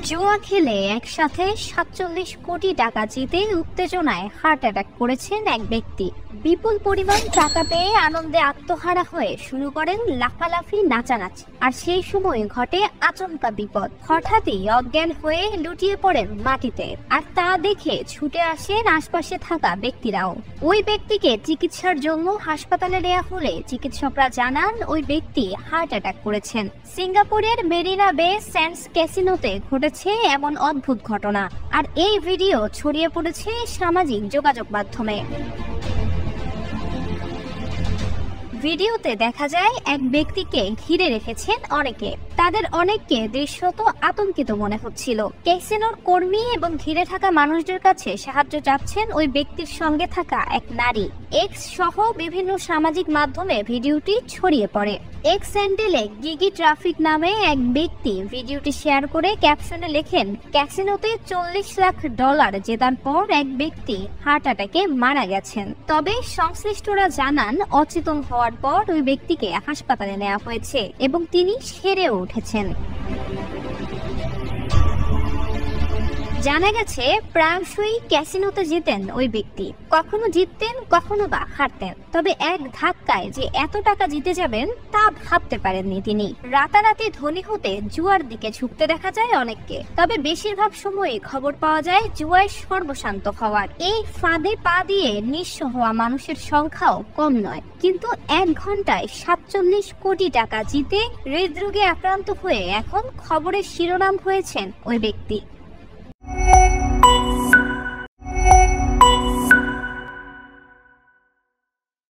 জুয়া খেলে একসাথে ৪৭ কোটি টাকা জিতে উত্তেজনায় হার্ট অ্যাটাক করেছেন এক ব্যক্তি। বিপুল পরিমাণ টাকা পেয়ে আনন্দে আত্মহারা হয়ে শুরু করেন লাফালাফি নাচানাচি। আর সেই সময় ঘটে আচমকা বিপদ। হঠাৎই অজ্ঞান হয়ে লুটিয়ে পড়েন মাটিতে। আর তা দেখে ছুটে আসেন আশপাশে থাকা ব্যক্তিরাও। ওই ব্যক্তিকে চিকিৎসার জন্য হাসপাতালে নেওয়া হলে চিকিৎসকরা জানান ওই ব্যক্তি হার্ট অ্যাটাক করেছেন। সিঙ্গাপুরের মেরিনা বে স্যান্ডস ক্যাসিনোতে ঘটেছে এমন অদ্ভুত ঘটনা। আর এই ভিডিও ছড়িয়ে পড়েছে সামাজিক যোগাযোগ মাধ্যমে। ভিডিওতে দেখা যায় এক ব্যক্তিকে ঘিরে রেখেছেন অনেকে। তাদের অনেককে দৃশ্যত আতঙ্কিত মনে হচ্ছিল। ক্যাসিনোর কর্মী এবং ঘিরে থাকা মানুষদের কাছে সাহায্য চাচ্ছেন ওই ব্যক্তির সঙ্গে থাকা এক নারী। এক্স সহ বিভিন্ন সামাজিক মাধ্যমে ভিডিওটি ছড়িয়ে পড়ে। এক্স স্যান্ডেলে গিগি ট্রাফিক নামে এক ব্যক্তি ভিডিওটি শেয়ার করে ক্যাপশনে লেখেন, ক্যাসিনোতে $40 লাখ জেতার পর এক ব্যক্তি হার্ট অ্যাটাকে মারা গেছেন। তবে সংশ্লিষ্টরা জানান অচেতন হওয়ার পর ওই ব্যক্তিকে হাসপাতালে নেওয়া হয়েছে এবং তিনি সেরে উঠেছেন। জানা গেছে প্রায়শই ক্যাসিনোতে জিতেন ওই ব্যক্তি। কখনো জিততেন, কখনো বা হারতেন। তবে এক ধাক্কায় যে এত টাকা জিতে যাবেন তা ভাবতে পারেননি তিনি। রাতারাতি ধনী হতে জুয়ার দিকে ঝুঁকতে দেখা যায় অনেককে। তবে বেশিরভাগ সময়ে খবর পাওয়া যায় জুয়ায় সর্বশান্ত হওয়ার। এই ফাঁদে পা দিয়ে নিঃস্ব হওয়া মানুষের সংখ্যাও কম নয়। কিন্তু 1 ঘন্টায় ৪৭ কোটি টাকা জিতে হৃদরোগে আক্রান্ত হয়ে এখন খবরের শিরোনাম হয়েছেন ওই ব্যক্তি।